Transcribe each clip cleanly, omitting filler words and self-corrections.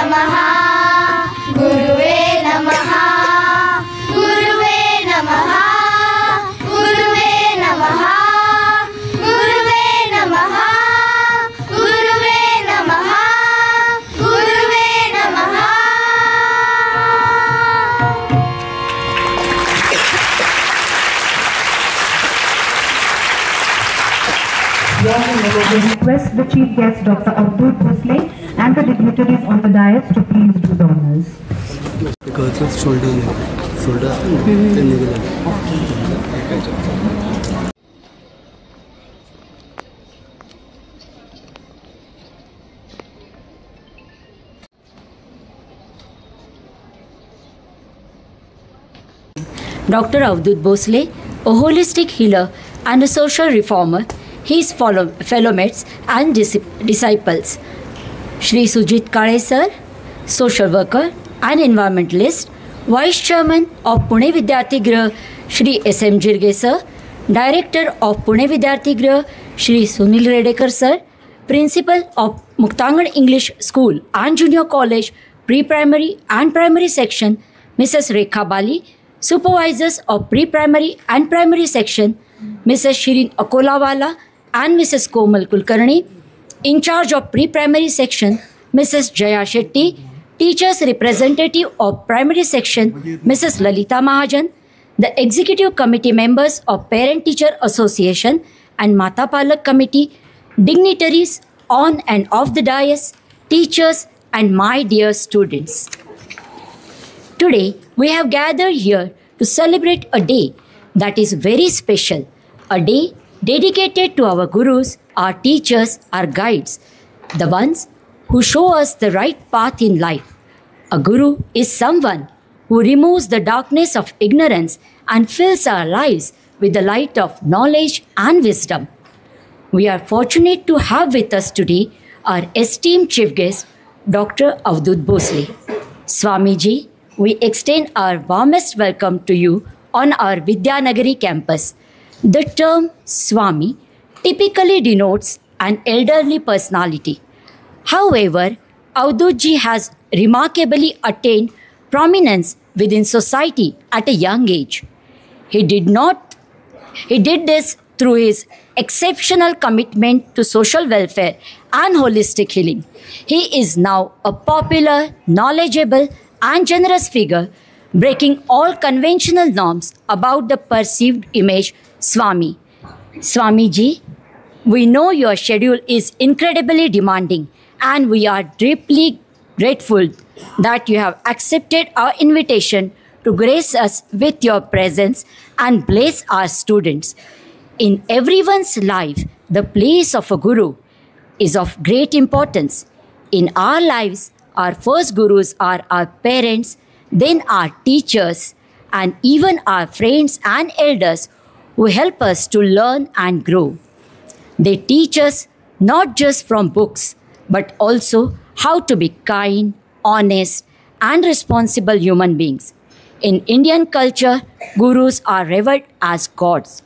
नमः गुरुवे नमः गुरुवे नमः गुरुवे नमः गुरुवे नमः गुरुवे नमः गुरुवे नमः. We request the chief guest Dr. Avdut Bhosle and the dignitaries on the dais to please do the honors. Dr. Avdut Bhosle, a holistic healer and a social reformer, his fellow mates and disciples. Shri Sujit Kale sir, social worker and environmentalist, Vice Chairman of Pune Vidyarthi Grah, Shri S.M. Jirge sir, Director of Pune Vidyarthi Grah, Shri Sunil Redekar sir, Principal of Muktangan English School and Junior College, Pre-Primary and Primary Section, Mrs. Rekha Bali, Supervisors of Pre-Primary and Primary Section, Mrs. Shirin Akolawala and Mrs. Komal Kulkarni, in charge of Pre-Primary Section, Mrs. Jaya Shetty, Teachers Representative of Primary Section, Mrs. Lalita Mahajan, the Executive Committee members of Parent-Teacher Association and Mata Palak Committee, dignitaries on and off the dais, teachers and my dear students. Today, we have gathered here to celebrate a day that is very special, a day dedicated to our gurus, our teachers, our guides, the ones who show us the right path in life. A guru is someone who removes the darkness of ignorance and fills our lives with the light of knowledge and wisdom. We are fortunate to have with us today our esteemed chief guest, Dr. Avdut Bhosle. Swamiji, we extend our warmest welcome to you on our Vidyanagari campus. The term Swami typically denotes an elderly personality. However, Avdutji has remarkably attained prominence within society at a young age. He did this through his exceptional commitment to social welfare and holistic healing. He is now a popular, knowledgeable, and generous figure, breaking all conventional norms about the perceived image Swami. Swamiji, we know your schedule is incredibly demanding, and we are deeply grateful that you have accepted our invitation to grace us with your presence and bless our students. In everyone's life, the place of a guru is of great importance. In our lives, our first gurus are our parents, then our teachers, and even our friends and elders who help us to learn and grow. They teach us not just from books, but also how to be kind, honest, and responsible human beings. In Indian culture, gurus are revered as gods.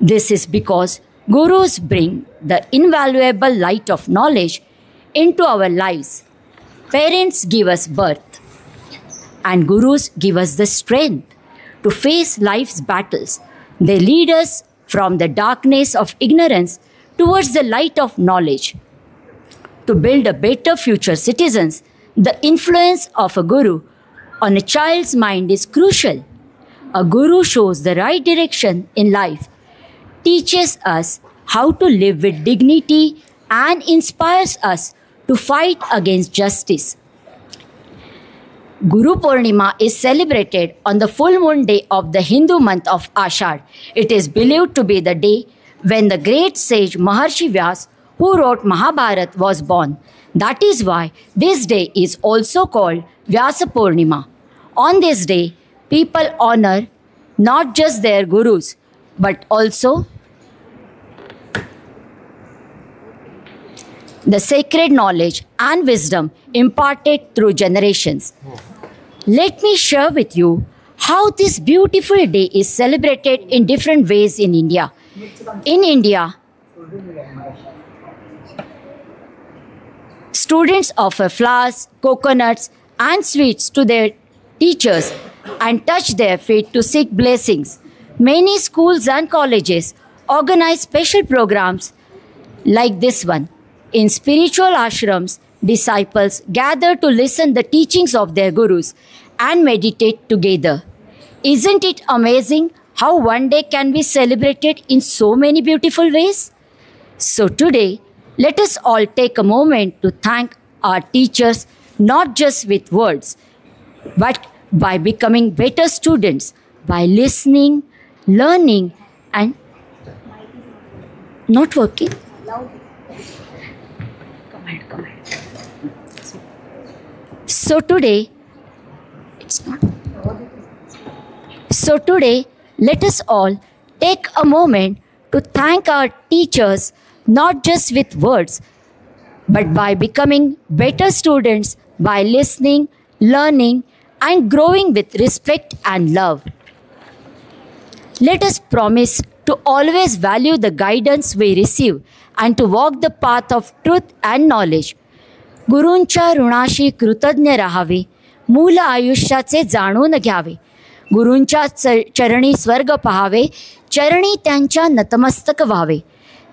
This is because gurus bring the invaluable light of knowledge into our lives. Parents give us birth, and gurus give us the strength to face life's battles. They lead us from the darkness of ignorance towards the light of knowledge. To build a better future citizens, the influence of a guru on a child's mind is crucial. A guru shows the right direction in life, teaches us how to live with dignity, and inspires us to fight against justice. Guru Purnima is celebrated on the full moon day of the Hindu month of Ashad. It is believed to be the day when the great sage Maharshi Vyas, who wrote Mahabharata, was born. That is why this day is also called Vyasa Purnima. On this day, people honor not just their gurus, but also the sacred knowledge and wisdom imparted through generations. Let me share with you how this beautiful day is celebrated in different ways in India. In India, Students offer flowers, coconuts, and sweets to their teachers and touch their feet to seek blessings. Many schools and colleges organize special programs like this one. In spiritual ashrams, disciples gather to listen the teachings of their gurus and meditate together. Isn't it amazing how one day can be celebrated in so many beautiful ways? So today, let us all take a moment to thank our teachers not just with words, but by becoming better students, by listening, learning, and not working. So today, let us all take a moment to thank our teachers not just with words, but by becoming better students, by listening, learning, and growing with respect and love. Let us promise to always value the guidance we receive and to walk the path of truth and knowledge. गुरूंच्या ऋणाशी कृतज्ञ राहावे, मूल आयुष्याचे जाणून घ्यावे, गुरूंच्या चरणी स्वर्ग पहावे, चरणी त्यांच्या नतमस्तक व्हावे.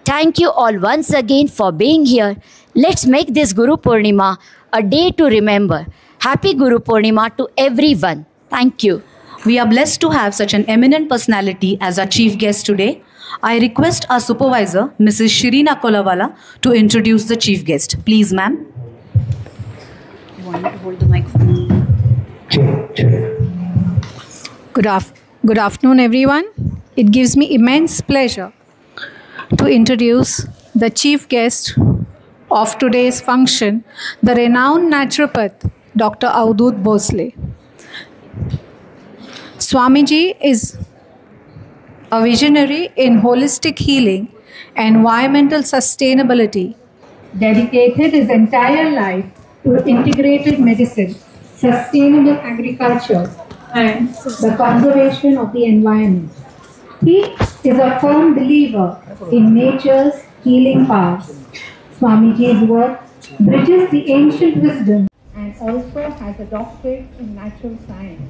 Thank you all once again for being here. Let's make this Guru Purnima a day to remember. Happy Guru Purnima to everyone. Thank you. We are blessed to have such an eminent personality as our chief guest today. I request our supervisor, Mrs. Shirina Kolawala, to introduce the chief guest. Please, ma'am. You want me to hold the microphone? Good afternoon, everyone. It gives me immense pleasure to introduce the chief guest of today's function, the renowned naturopath, Dr. Avadhut Bhosle. Swamiji is a visionary in holistic healing and environmental sustainability, dedicated his entire life to integrated medicine, sustainable agriculture, and the conservation of the environment. He is a firm believer in nature's healing powers. Swamiji's work bridges the ancient wisdom and also has a doctorate in natural science.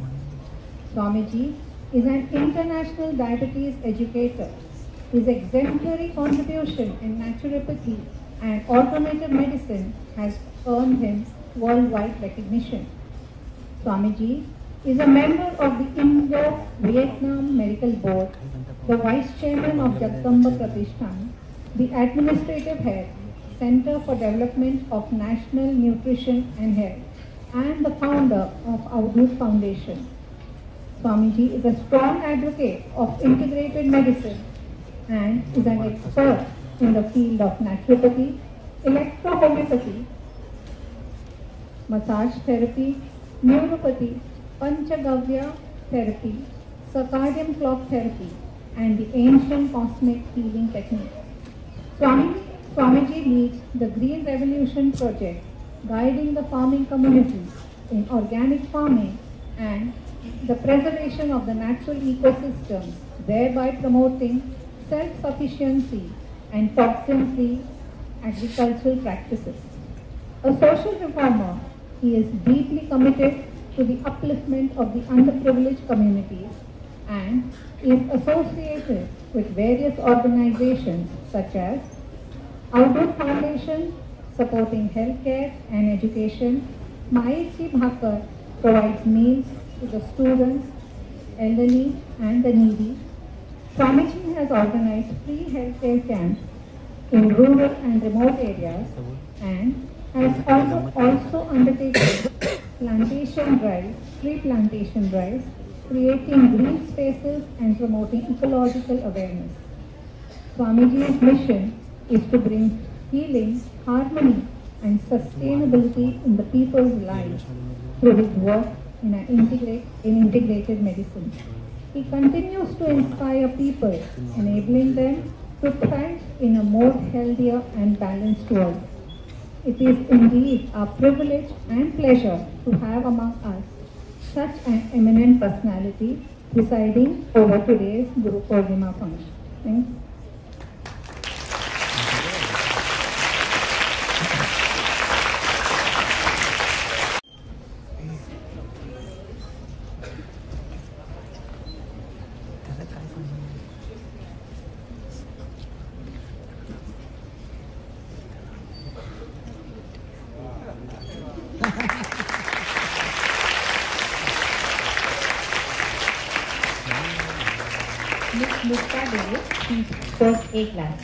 Swamiji is an international diabetes educator. His exemplary contribution in naturopathy and alternative medicine has earned him worldwide recognition. Swamiji is a member of the Indo-Vietnam Medical Board, the Vice Chairman of Jagdamba Pratishthan, the Administrative Head, Center for Development of National Nutrition and Health, and the founder of Avadhut Foundation. Swamiji is a strong advocate of integrated medicine and is an expert in the field of naturopathy, electrohomeopathy, massage therapy, neuropathy, Panchagavya therapy, circadian clock therapy, and the ancient cosmic healing technique. Swamiji leads the Green Revolution project, guiding the farming community in organic farming and the preservation of the natural ecosystems, thereby promoting self-sufficiency and toxin-free agricultural practices. A social reformer, he is deeply committed to the upliftment of the underprivileged communities and is associated with various organizations such as Avadhut Foundation, supporting healthcare and education. Maitri Bhakar provides meals to the students, elderly and the needy. Swamiji has organized free healthcare camps in rural and remote areas and has also undertaken plantation drives, tree plantation drives, creating green spaces and promoting ecological awareness. Swamiji's mission is to bring healing, harmony and sustainability in the people's lives through his work in integrated medicine. He continues to inspire people, enabling them to thrive in a more healthier and balanced world. It is indeed our privilege and pleasure to have among us such an eminent personality presiding over today's Guru Purnima function. Thanks. Mukta Dele, she's first A class.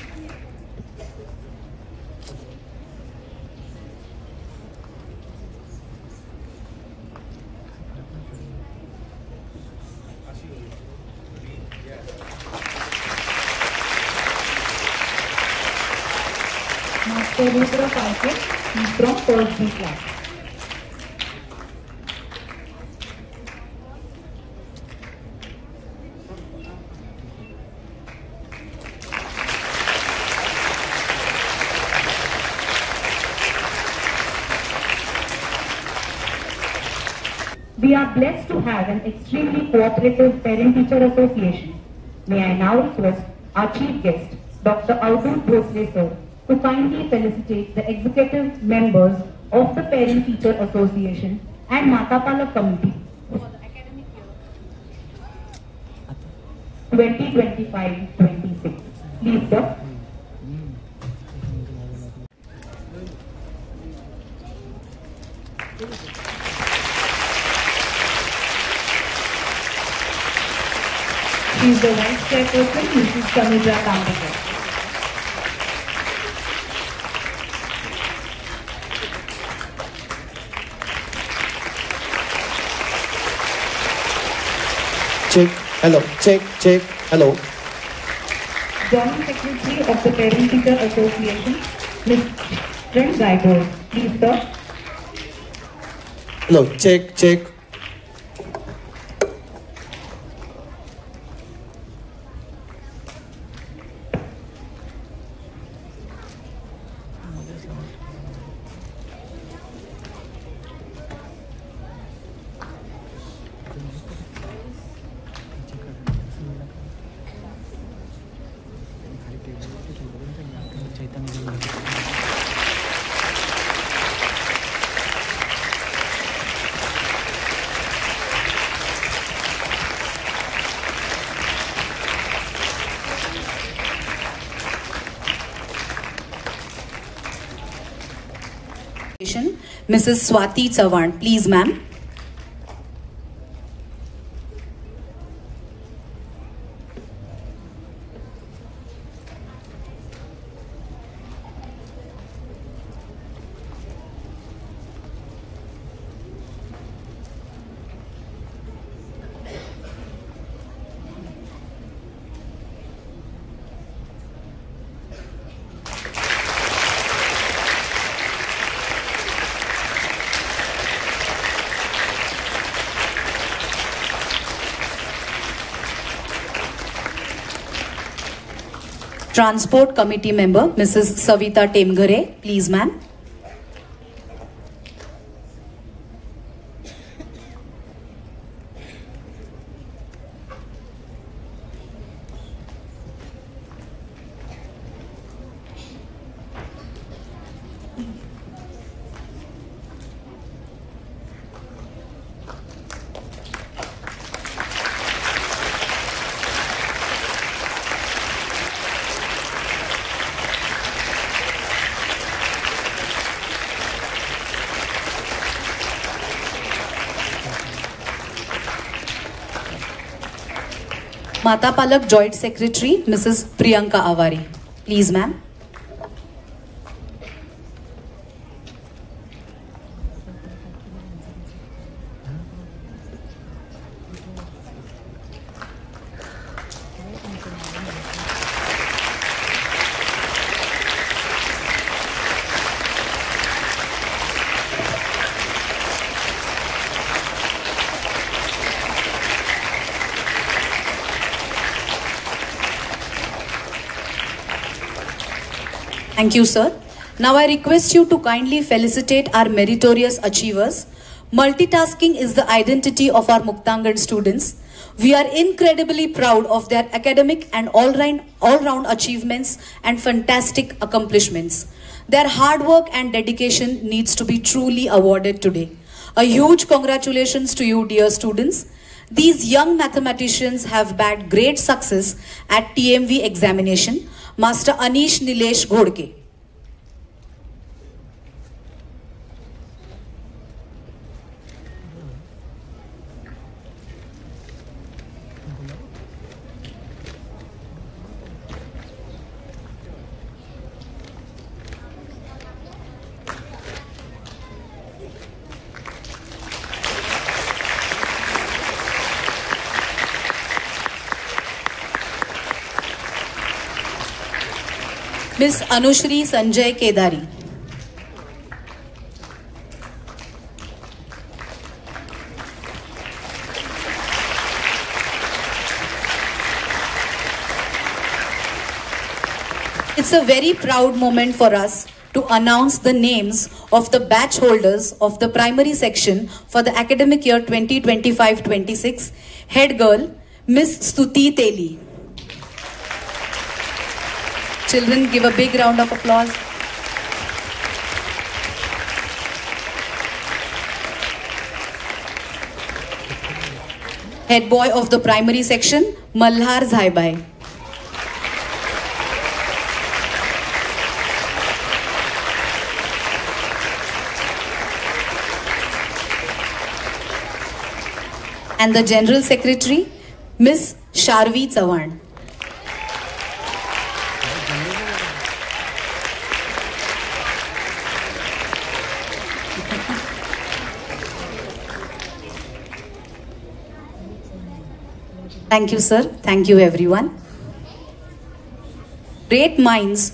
Master Rudra Paike, he's from first B class. We are blessed to have an extremely cooperative parent-teacher association. May I now request our chief guest, Dr. Avadhoot Bhosle sir, to kindly felicitate the executive members of the Parent-Teacher Association and Mata Palak Committee for the academic year 2025-26. Please, sir. She is the Vice Chairperson, Mrs. Samudra Kambekar. Check, hello, check, hello. Joint Secretary of the Parent Teacher Association, Ms. Trent Gaibor. Please, sir. Hello, check. Mrs. Swati Chavan, please ma'am. Transport Committee Member, Mrs. Savita Temghare, please ma'am. Mata Palak Joint Secretary, Mrs. Priyanka Avari. Please, ma'am. Thank you, sir. Now I request you to kindly felicitate our meritorious achievers. Multitasking is the identity of our Muktangan students. We are incredibly proud of their academic and all-round achievements and fantastic accomplishments. Their hard work and dedication needs to be truly awarded today. A huge congratulations to you, dear students. These young mathematicians have bagged great success at TMV examination. Master Anish Nilesh Ghodke. Miss Anushri Sanjay Kedari. It's a very proud moment for us to announce the names of the batch holders of the primary section for the academic year 2025-26. Head girl, Miss Stuti Teli. Children, give a big round of applause. Head boy of the primary section, Malhar Zaibai. And the General Secretary, Miss Sharvi Chavan. Thank you, sir. Thank you, everyone. Great minds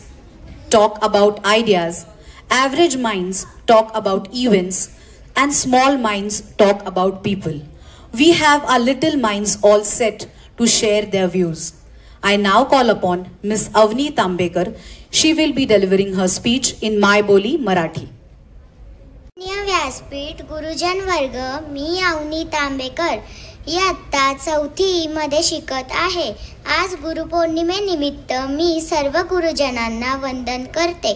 talk about ideas, average minds talk about events, and small minds talk about people. We have our little minds all set to share their views. I now call upon Miss Avni Tambekar. She will be delivering her speech in My Boli, Marathi. व्यासपीठ गुरुजन वर्ग, मी अवनी तांबेकर इयत्ता 4थी मध्ये शिकत आहे. आज गुरुपौर्णिमेनिमित्त मी सर्व गुरुजनांना वंदन करते.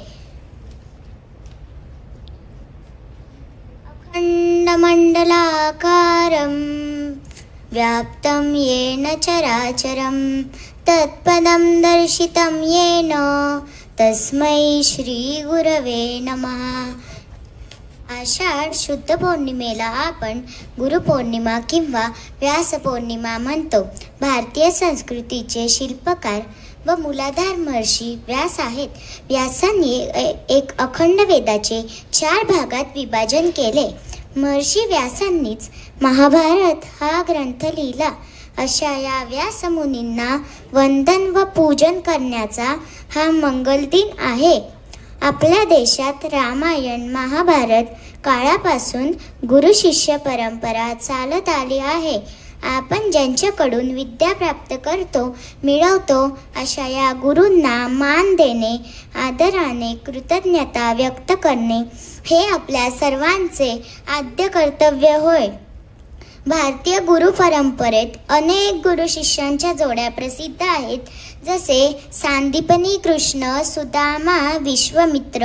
अखंडमंडलाकारं व्याप्तं येन चराचरं तत्पदं दर्शितं येन तस्मै श्री गुरवे नमः. आषाढ शुद्ध पौर्णिमेला आपण गुरुपौर्णिमा किंवा व्यासपौर्णिमा म्हणतो. भारतीय संस्कृतीचे शिल्पकार व मूलाधार महर्षी व्यास आहेत. व्यासांनी एक अखंड वेदाचे 4 भागात विभाजन केले. महर्षी व्यासांनीच महाभारत हा ग्रंथ लिहिला. अशा या व्यासमुनींना वंदन व पूजन करण्याचा हा मंगलदिन आहे. आपल्या देशात रामायण महाभारत काळापासून गुरु शिष्य परंपरा चालत आली आहे. आपण ज्यांच्याकडून विद्या प्राप्त करतो मिळवतो अशा या गुरूंना मान देणे, आदराने कृतज्ञता व्यक्त करणे हे आपल्या सर्वांचे आद्य कर्तव्य होय. भारतीय गुरु परंपरेत अनेक गुरु शिष्यांच्या जोड्या प्रसिद्ध आहेत. जसे सांदीपनी कृष्ण, सुदामा, विश्वामित्र,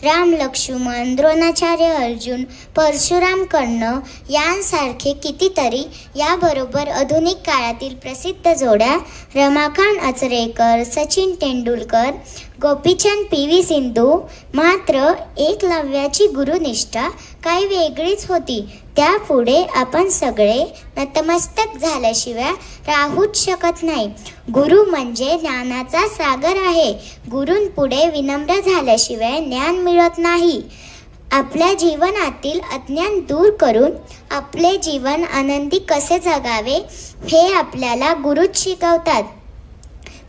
राम लक्ष्मण, द्रोणाचार्य अर्जुन, परशुराम कर्ण यांसारखे कितीतरी. याबरोबर आधुनिक काळातील प्रसिद्ध जोड्या रमाकांत आचरेकर, सचिन तेंडुलकर, गोपीचंद पी.व्ही. सिंधू. मात्र एकलव्याची गुरुनिष्ठा काही वेगळीच होती. त्यापुढे आपण सगळे नतमस्तक झाल्याशिवाय राहूच शकत नाही. गुरु म्हणजे ज्ञानाचा सागर आहे. गुरूंपुढे विनम्र झाल्याशिवाय ज्ञान मिळत नाही. आपल्या जीवनातील अज्ञान दूर करून आपले जीवन आनंदी कसे जगावे हे आपल्याला गुरुच शिकवतात.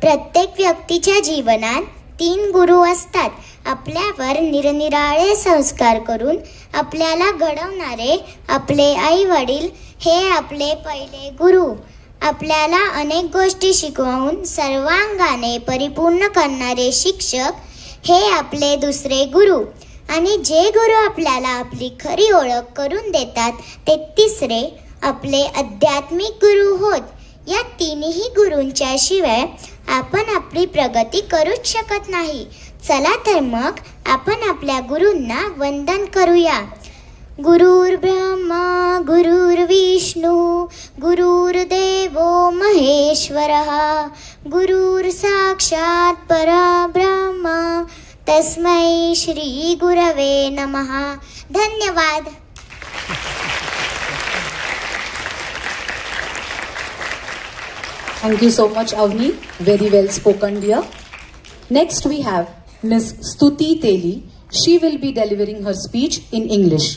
प्रत्येक व्यक्तीच्या जीवनात 3 गुरु असतात. आपल्यावर निरनिराळे संस्कार करून आपल्याला घडवणारे आपले आई वडील हे आपले पहिले गुरु. आपल्याला अनेक गोष्टी शिकवून सर्वांगाने परिपूर्ण करणारे शिक्षक हे आपले दुसरे गुरु. आणि जे गुरु आपल्याला आपली खरी ओळख करून देतात ते तिसरे आपले आध्यात्मिक गुरु होत. या 3ही गुरूंच्या शिवाय आपण आपली प्रगती करूच शकत नाही. चला तर मग आपण आपल्या गुरूंना वंदन करूया. गुरुर्ब्रह्मा गुरुर्विष्णू गुरुर्देवो महेश्वरः गुरुर् साक्षात् परब्रह्म तस्मै श्री गुरवे नमः. धन्यवाद. Thank you so much, Avni. Very well spoken, dear. Next we have Miss Stuti Teli. She will be delivering her speech in English.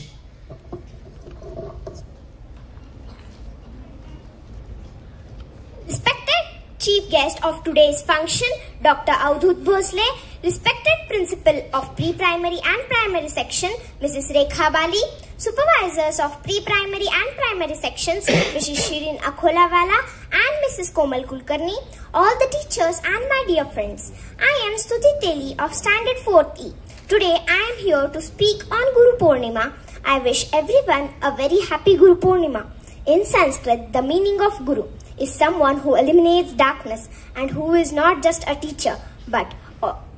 Respected chief guest of today's function, Dr. Avdut Bhosle, respected Principal of Pre-Primary and Primary Section, Mrs. Rekha Bali, Supervisors of Pre-Primary and Primary Sections, Mrs. Shirin Akholawala and Mrs. Komal Kulkarni, all the teachers and my dear friends. I am Stuti Teli of Standard 4th E. Today I am here to speak on Guru Purnima. I wish everyone a very happy Guru Purnima. In Sanskrit, the meaning of Guru is someone who eliminates darkness and who is not just a teacher but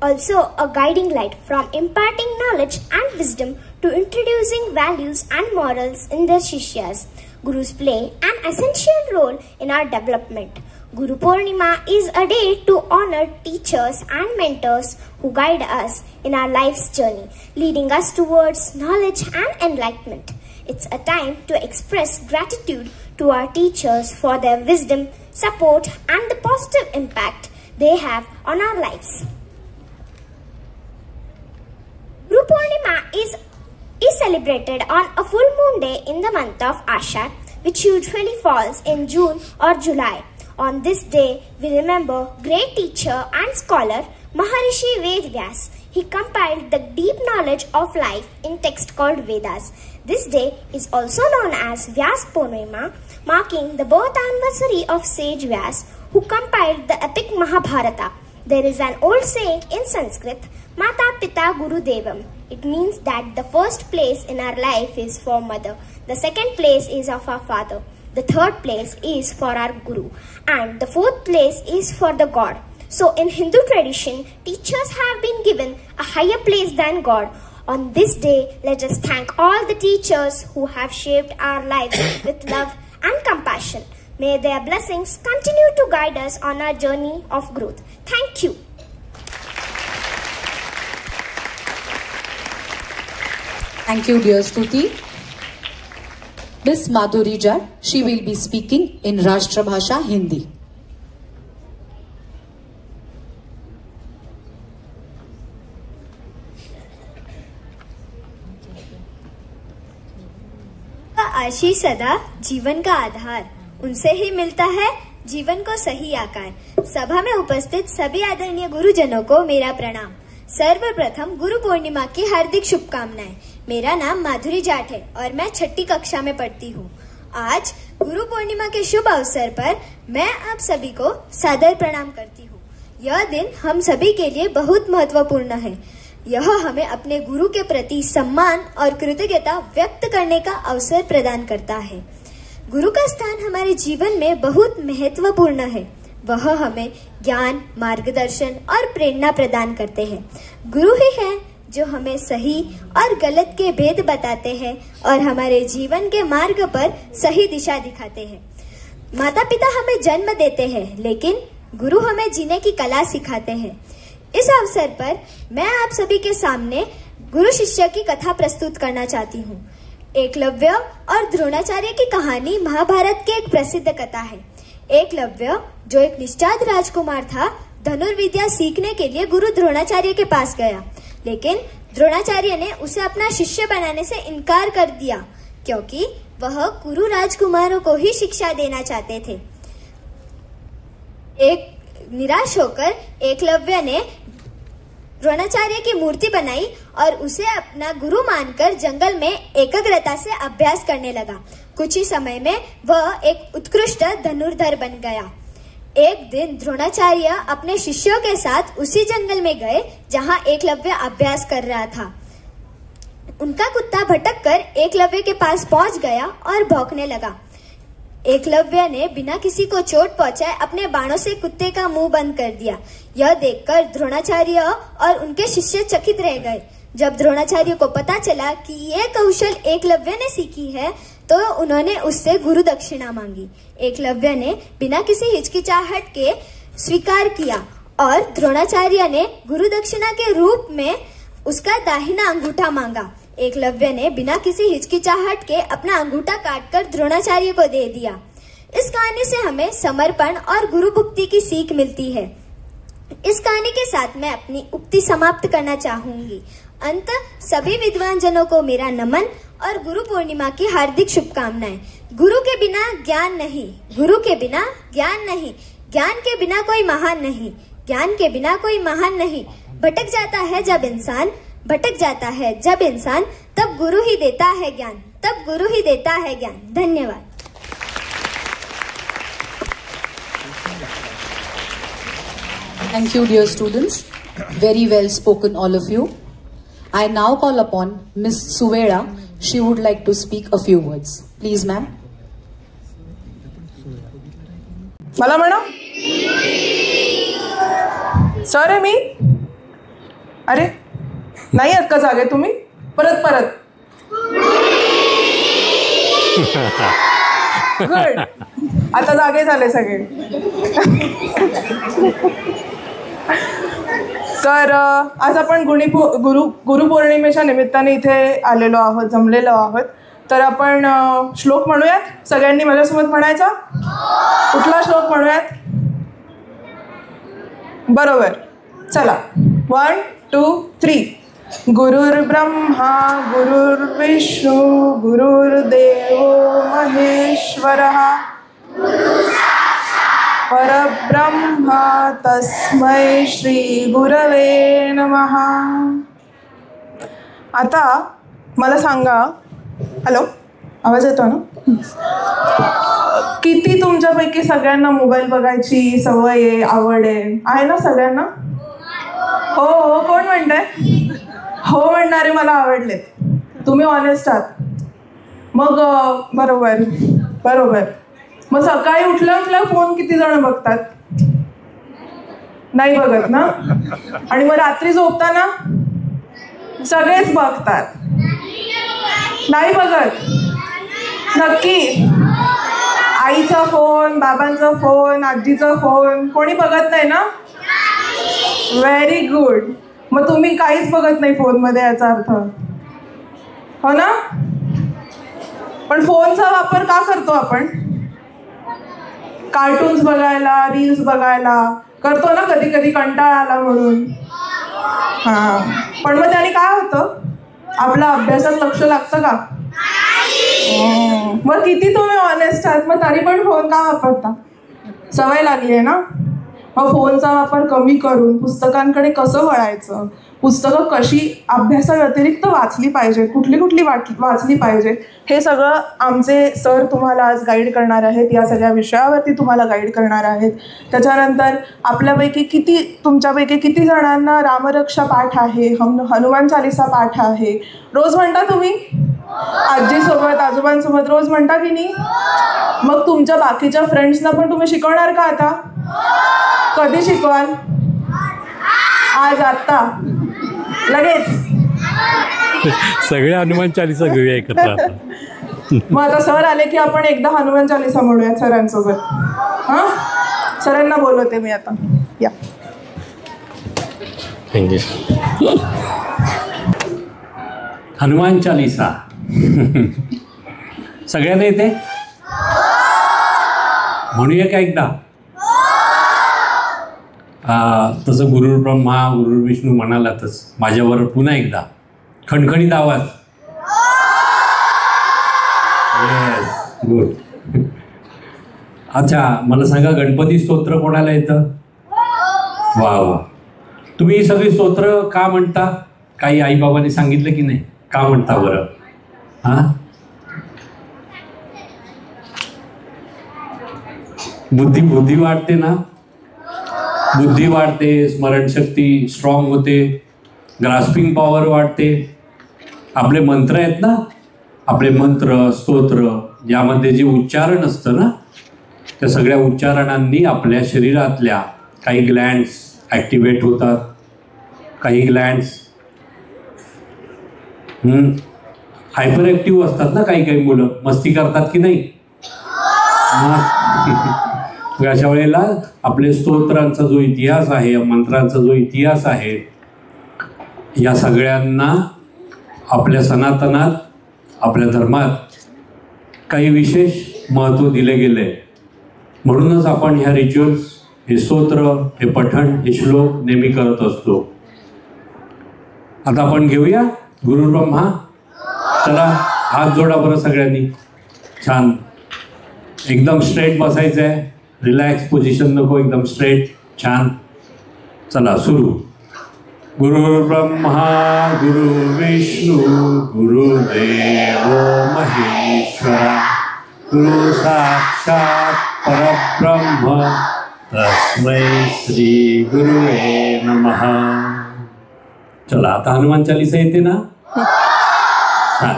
also a guiding light, from imparting knowledge and wisdom to introducing values and morals in their Shishyas. Gurus play an essential role in our development. Guru Purnima is a day to honor teachers and mentors who guide us in our life's journey, leading us towards knowledge and enlightenment. It's a time to express gratitude to our teachers for their wisdom, support, and the positive impact they have on our lives. Guru Purnima is celebrated on a full moon day in the month of Ashad, which usually falls in June or July. On this day, we remember great teacher and scholar Maharishi Ved Vyas. He compiled the deep knowledge of life in text called Vedas. This day is also known as Vyas Purnima, marking the birth anniversary of sage Vyas, who compiled the epic Mahabharata. There is an old saying in Sanskrit, Mata Pita Guru Devam. It means that the first place in our life is for mother, the second place is of our father, the third place is for our Guru, and the fourth place is for the God. So in Hindu tradition, teachers have been given a higher place than God. On this day, let us thank all the teachers who have shaped our lives with love and compassion. May their blessings continue to guide us on our journey of growth. Thank you. Thank you, dear Stuti. Miss Madhuri Jat, she will be speaking in Rashtra Bhasha Hindi. Ashish सदा जीवन का आधार, उनसे ही मिलता है जीवन को सही आकार। सभा में उपस्थित सभी आदरणीय गुरुजनों को मेरा प्रणाम। सर्वप्रथम गुरु पूर्णिमा की हार्दिक शुभकामनाएं। मेरा नाम माधुरी जाट है और मैं 6ठी कक्षा में पढ़ती हूँ। आज गुरु पूर्णिमा के शुभ अवसर पर मैं आप सभी को सादर प्रणाम करती हूँ। यह दिन हम सभी के लिए बहुत महत्वपूर्ण है। यह हमें अपने गुरु के प्रति सम्मान और कृतज्ञता व्यक्त करने का अवसर प्रदान करता है। गुरु का स्थान हमारे जीवन में बहुत महत्वपूर्ण है। वह हमें ज्ञान, मार्गदर्शन और प्रेरणा प्रदान करते हैं। गुरु ही है जो हमें सही और गलत के भेद बताते हैं और हमारे जीवन के मार्ग पर सही दिशा दिखाते हैं। माता पिता हमें जन्म देते हैं, लेकिन गुरु हमें जीने की कला सिखाते हैं। इस अवसर पर मैं आप सभी के सामने गुरु शिष्य की कथा प्रस्तुत करना चाहती हूँ। एकलव्य और द्रोणाचार्य की कहानी महाभारत की एक प्रसिद्ध कथा है। एकलव्य, जो एक निष्ठाद राजकुमार था, धनुर्विद्या सीखने के लिए गुरु द्रोणाचार्य के पास गया, लेकिन द्रोणाचार्य ने उसे अपना शिष्य बनाने से इनकार कर दिया, क्योंकि वह गुरु राजकुमारों को ही शिक्षा देना चाहते थे। निराश होकर एकलव्य ने द्रोणाचार्य की मूर्ति बनाई और उसे अपना गुरु मानकर जंगल में एकाग्रता से अभ्यास करने लगा। कुछ ही समय में वह एक उत्कृष्ट धनुर्धर बन गया। एक दिन द्रोणाचार्य अपने शिष्यों के साथ उसी जंगल में गए जहां एकलव्य अभ्यास कर रहा था। उनका कुत्ता भटककर एकलव्य के पास पहुंच गया और भौंकने लगा। एकलव्य ने बिना किसी को चोट पहुंचाए अपने बाणों से कुत्ते का मुंह बंद कर दिया। यह देखकर द्रोणाचार्य और उनके शिष्य चकित रह गए। जब द्रोणाचार्य को पता चला कि यह कौशल एकलव्य ने सीखी है, तो उन्होंने उससे गुरु दक्षिणा मांगी। एकलव्य ने बिना किसी हिचकिचाहट के स्वीकार किया और द्रोणाचार्य ने गुरु दक्षिणा के रूप में उसका दाहिना अंगूठा मांगा। एकलव्य ने बिना किसी हिचकिचाहट के अपना अंगूठा काटकर द्रोणाचार्य को दे दिया। इस कहानी से हमें समर्पण और गुरु भक्ति की सीख मिलती है। इस कहानी के साथ मैं अपनी उक्ति समाप्त करना चाहूंगी। अंत सभी विद्वान जनों को मेरा नमन और गुरु पूर्णिमा की हार्दिक शुभकामनाएं। गुरु के बिना ज्ञान नहीं, गुरु के बिना ज्ञान नहीं, ज्ञान के बिना कोई महान नहीं, ज्ञान के बिना कोई महान नहीं, भटक जाता है जब इंसान, भटक जाता है जब इंसान, तब गुरु ही देता है ज्ञान, तब गुरु ही देता है ज्ञान। धन्यवाद। Thank you, dear students. Very well spoken, all of you. I now call upon Miss Suveda. She would like to speak a few words. Please, ma'am. मला म्हणा सर आहे मी. अरे नाही आहेत का जागे तुम्ही? परत परत. गुड. आता जागे झाले सगळे. तर आज आपण गुरुपौर्णिमेच्या निमित्ताने इथे आलेलो आहोत, जमलेलो आहोत. तर आपण श्लोक म्हणूयात. सगळ्यांनी माझ्यासोबत म्हणायचा. कुठला श्लोक म्हणूयात? बरोबर. चला 1 2 3. गुरुर्ब्रह्मा गुरुर्विष्णू गुरुर्देवो महेश्वरः परब्रह्म तस्मै श्री गुरवे नमः. आता मला सांगा, हॅलो आवाज येतो ना? किती तुमच्यापैकी सगळ्यांना मोबाईल बघायची सवय आहे, आवड आहे ना सगळ्यांना? हो हो. कोण म्हणताय? हो म्हणणारे मला आवडलेत. तुम्ही ऑनेस्ट आहात. मग बरोबर बरोबर. मग सकाळी उठल्या उठल्या फोन किती जण बघतात? नाही बघत ना? आणि मग रात्री झोपताना सगळेच बघतात. नाही बघत? नक्की? आईचा फोन, बाबांचा फोन, आजीचा फोन कोणी बघत नाही ना? Very good. मग तुम्ही काहीच बघत नाही फोनमध्ये, याचा अर्थ हो ना? पण फोनचा वापर का करतो आपण? कार्टून्स बघायला, रील्स बघायला करतो ना, कधी कधी कंटाळा आला म्हणून. हां. पण मग त्याने काय होतं? आपल्या अभ्यासात लक्ष लागतं का? मग किती तुम्ही ऑनेस्ट आहात, मग तरी पण फोन का वापरता? सवय लागली आहे ना? मग फोनचा वापर कमी करून पुस्तकांकडे कसं वळायचं, पुस्तकं कशी अभ्यासाव्यतिरिक्त वाचली पाहिजे, कुठली कुठली वाचली पाहिजे, हे सगळं आमचे सर तुम्हाला आज गाईड करणार आहेत. या सगळ्या विषयावरती तुम्हाला गाईड करणार आहेत. त्याच्यानंतर तुमच्यापैकी किती जणांना रामरक्षा पाठ आहे, हनुमान चालीसा पाठ आहे? रोज म्हणता तुम्ही? आजीसोबत आजोबांसोबत रोज म्हणता की नाही? मग तुमच्या बाकीच्या फ्रेंड्सना पण तुम्ही शिकवणार का आता? कधी शिकवाल? आज, आत्ता, लगेच? सगळे हनुमान चालीसा घेऊया एकत्र. मग आता सर आले की आपण एकदा हनुमान चालीसा म्हणूयात सरांसोबत. हां, सरांना बोलवते मी आता. या. हनुमान चालीसा सगळ्यांना येते? म्हणूया का एकदा? तसं गुरुर्ब्रह्मा गुरुर्विष्णू म्हणालातच, माझ्यावर पुन्हा एकदा खणखणीत आवाज. Yes, good. अच्छा, मला सांगा, गणपती स्तोत्र कोणाला येतं? वा वा. तुम्ही ही सगळी स्तोत्र का म्हणता? काही आईबाबांनी सांगितलं की नाही? का म्हणता बरं? हां, बुद्धी वाढते ना? बुद्धी वाढते, स्मरणशक्ती स्ट्रॉंग होते, ग्रास्पिंग पॉवर वाढते. आपले मंत्र आहेत ना, आपले मंत्र स्तोत्र ज्यामध्ये जे उच्चारण असतं ना, त्या सगळ्या उच्चारणांनी आपल्या शरीरातल्या काही ग्लँड्स ॲक्टिवेट होतात, काही ग्लँड्स हायपर ॲक्टिव्ह असतात ना. काही मुलं मस्ती करतात की नाही? अशा वेळेला आपले स्तोत्रांचा जो इतिहास आहे, मंत्रांचा जो इतिहास आहे, या सगळ्यांना आपल्या सनातनात, आपल्या धर्मात काही विशेष महत्त्व दिले गेले. म्हणूनच आपण ह्या रिच्युअल्स, हे स्तोत्र, हे पठण, हे श्लोक नेहमी करत असतो. आता आपण घेऊया गुरुर्ब्रह्मा. चला, हात जोडा बरं सगळ्यांनी. छान, एकदम स्ट्रेट बसायचं आहे. रिलॅक्स पोझिशन नको, एकदम स्ट्रेट. छान. चला सुरू. गुरुर्ब्रह्मा गुरुर्विष्णू गुरुदेव महेश्वरा गुरु साक्षात परब्रह्म तस्मै श्री गुरुवे नमः. चला आता हनुमान चालीसा येते ना. छान.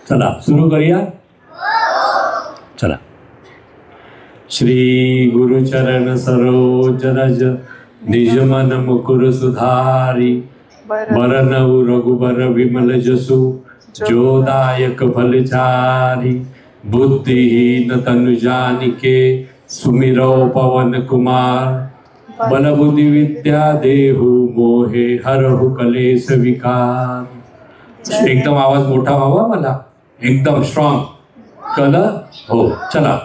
चला सुरू करूया. चला. श्री गुरुचरण सरोज रज निज मन मुकुर सुधारी बरनऊ रघुबर विमल जसु जो दायक फलचारी बुद्धिहीन तनु जानिके सुमिरो पवन कुमार बल बुद्धि विद्या देहु मोहे हरहु कलेश विकार. एकदम आवाज मोठा व्हावा मला, एकदम स्ट्रॉंग कल हो. चला.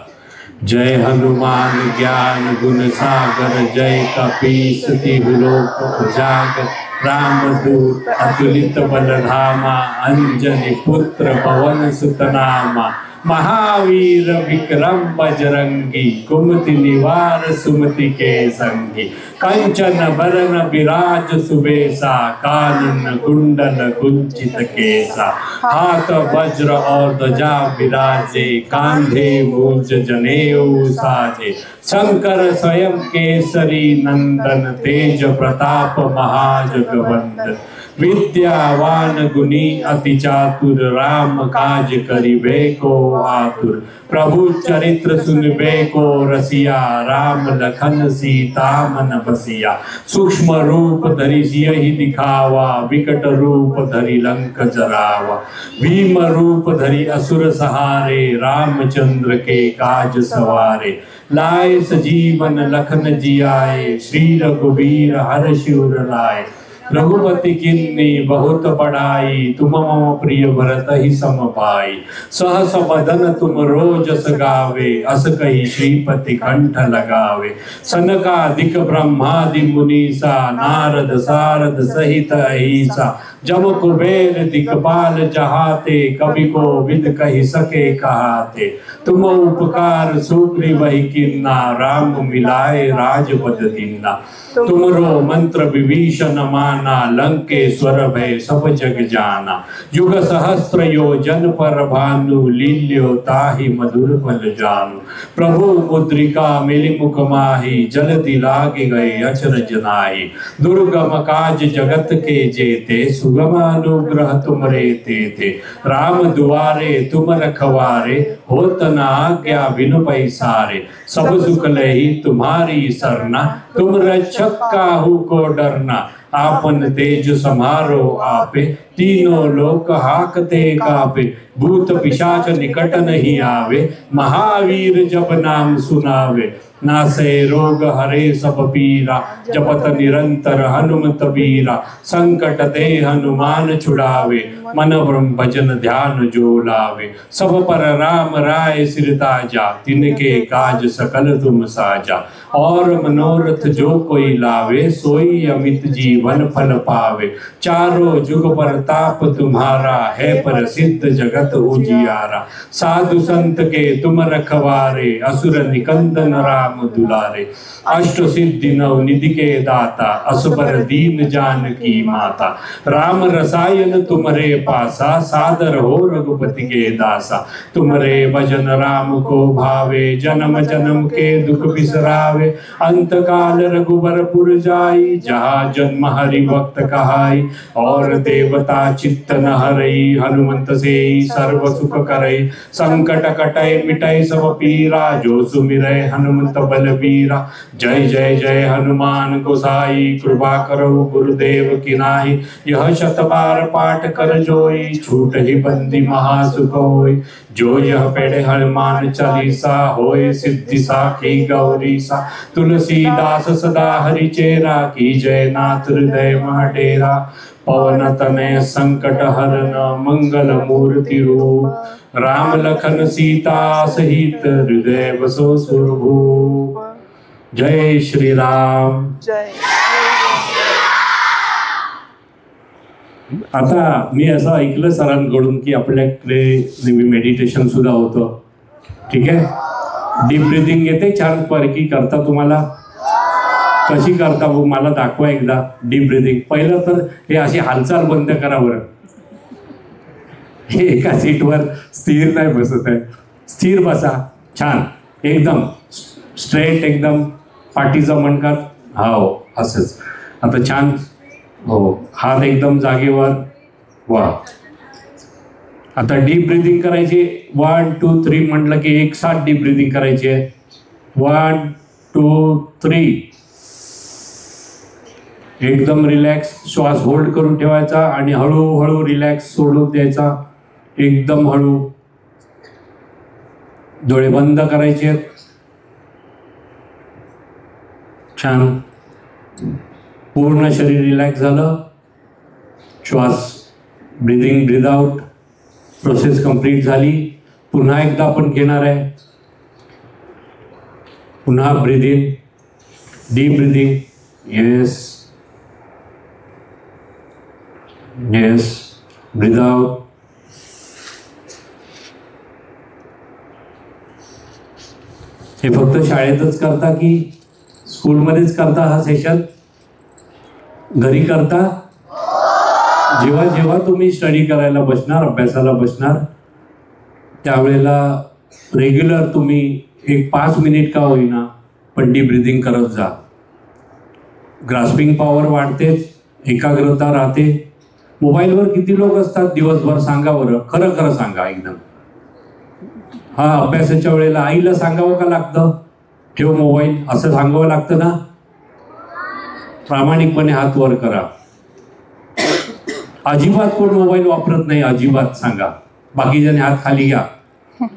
जय हनुमान ज्ञान गुण सागर जय कपीस तिहु लोक उजागर रामदूत अतुलित बलधामा अंजनी पुत्र पवन सुत नामा महावीर विक्रम बजरंगी कुमति निवार सुमति के संगी कंचन बरन विराज सुबेसा कानन कुंडल कुंचित केसा हाथ वज्र और ध्वजा विराजे कांधे मूज जनेऊ साजे शंकर स्वयं केसरी नंदन तेज प्रताप महाजगवंदन विद्यावान गुणी अति चातुर राम काज करिबे को आतुर प्रभु चरित्र सुनबे को रसिया राम लखन सीता मन बसिया सूक्ष्म रूप धरि सियहि दिखावा विकट रूप धरि लंक जरावा भीम रूप धरि असुर सहारे रामचंद्र के काज सवारे लाए सजीवन लखन जियाए श्री रघुबीर हर्षिउर लाए रघुपति किन्नी बहुत बड़ाई तुम मम प्रिय भरत ही सम पाई सहस बदन तुम रोजस गावे अस कही श्रीपति कंठ लगावे सनकादिक ब्रह्मादि मुनीसा नारद सारद सहित अहिसा जब कुबेर दिक्पाल जहाते कवि को विद कही सके कहाते तुम उपकार सुग्रीवहि किन्ना राम मिलाए राजपद दीन्ना तुमरो मंत्र विभीषण माना लंकेश्वर भय सब जग जाना युग सहस्र योजन पर भानु लील्यो ताहि मधुर फल जानु प्रभु मुद्रिका मिलि मुख माहि जल्दी लागे गए अचरज नाहि दुर्गम काज जगत के जेते सुगम अनुग्रह तुमरे ते राम दुआरे तुम रखवारे होत न आज्ञा बिनु पैसारे सब सुख लही तुम्हारी सरना तुम रक्षक काहू को डरना आपन तेज समारो आपे तीनों लोक हाकते कापे भूत पिशाच निकट नहीं आवे महावीर जब नाम सुनावे नासे रोग हरे सब पीरा जपत निरंतर हनुमत बीरा संकट ते हनुमान छुड़ावे मन ब्रह्म भजन ध्यान जो लावे सब पर राम राय सिर ताजा तिनके काज सकल तुम साजा और मनोरथ जो कोई लावे सोई अमित जीवन फल पावे चारों जुग परताप तुम्हारा है प्रसिद्ध जगत उजियारा साधु संत के तुम रखवारे असुर निकंदन राम दुलारे अष्ट सिद्धि नव निधि के दाता असबर दीन जानकी माता राम रसायन तुमरे पासा सादर हो रघुपति के दासा तुमरे भजन राम को भावे जन्म जन्म के दुख बिसरावे अंत काल रघुबर पुर जाई जहाँ जन्म हरि भक्त कहाई और देवता चित्त न हरई हनुमंत से सर्व सुख करई संकट कटय मिटय सब पीरा जो सुमिरै हनुमंत बलबीरा जय जय जय हनुमान गोसाई कृपा करो गुरुदेव की नाई यह शत बार पाठ कर जोई छूट ही बंदी महासुख होई जो यह पढ़े हनुमान चालीसा होए सिद्धि साखी गौरी सा तुलसीदास सदा हरि चेरा की जय नाथ हृदय मह डेरा पवन तनय संकट हरन मंगल मूर्ति रूप राम लखन सीता सहित हृदय बसो सुरभूप जय श्री राम. जय. आता मी असं ऐकलं सरांकडून की आपल्याकडे नेहमी मेडिटेशन सुद्धा होतं. ठीक आहे. डीप ब्रिथिंग येते छान पैकी करता तुम्हाला कशी करता बघ, मला दाखवा एकदा डीप ब्रिदिंग. पहिलं तर हे अशी हालचाल बंद करा बरं. हे एका सीटवर स्थिर नाही बसत आहे. स्थिर बसा, छान एकदम स्ट्रेट, एकदम पाठीचा मणका, हो असंच. आता छान, हो हात एकदम जागेवर. वा. आता डीप ब्रिदिंग करायची. 1 2 3 म्हटलं की एक साथ डीप ब्रिदिंग करायची आहे. 1 2 3. एकदम रिलॅक्स श्वास होल्ड करून ठेवायचा आणि हळूहळू रिलॅक्स सोडून द्यायचा. एकदम हळू. डोळे बंद करायचे. छान. पूर्ण शरीर रिलॅक्स झालं. श्वास breathing breath out process complete झाली. पुन्हा एकदा आपण घेणार आहे. पुन्हा breath in, deep breathing. Yes yes. Breath out. हे फक्त शाळेतच करता की स्कूलमध्येच करता हा सेशन? घरी करता? जेव्हा जेव्हा तुम्ही स्टडी करायला बसणार, अभ्यासाला बसणार, त्यावेळेला रेग्युलर तुम्ही एक 5 मिनिट का होईना पण डीप ब्रिदिंग करत जा. ग्रास्पिंग पॉवर वाढतेच, एकाग्रता राहते. मोबाईलवर किती लोक असतात दिवसभर सांगा बरं, खरं खरं सांगा एकदम. हा अभ्यासाच्या वेळेला आईला सांगावं का लागतं ठेव मोबाईल, असं सांगावं लागतं ना? प्रामाणिकपणे हात वर करा. अजिबात कोण मोबाईल वापरत नाही, अजिबात सांगा. बाकीच्याने हात खाली घ्या.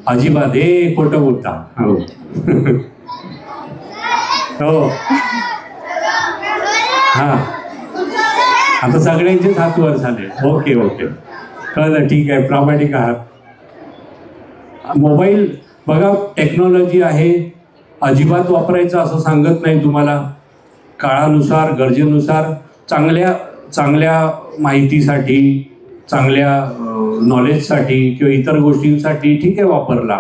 अजिबात. हे खोटं बोलता. हो हो. हा आता सगळ्यांचेच हात वर झाले. ओके ओके, कळलं, ठीक आहे, प्रामाणिक आहात. मोबाईल बघा टेक्नॉलॉजी आहे, अजिबात वापरायचं असं सांगत नाही तुम्हाला. काळानुसार, गरजेनुसार, चांगल्या चांगल्या माहितीसाठी, चांगल्या नॉलेजसाठी किंवा इतर गोष्टींसाठी ठीक आहे वापरला.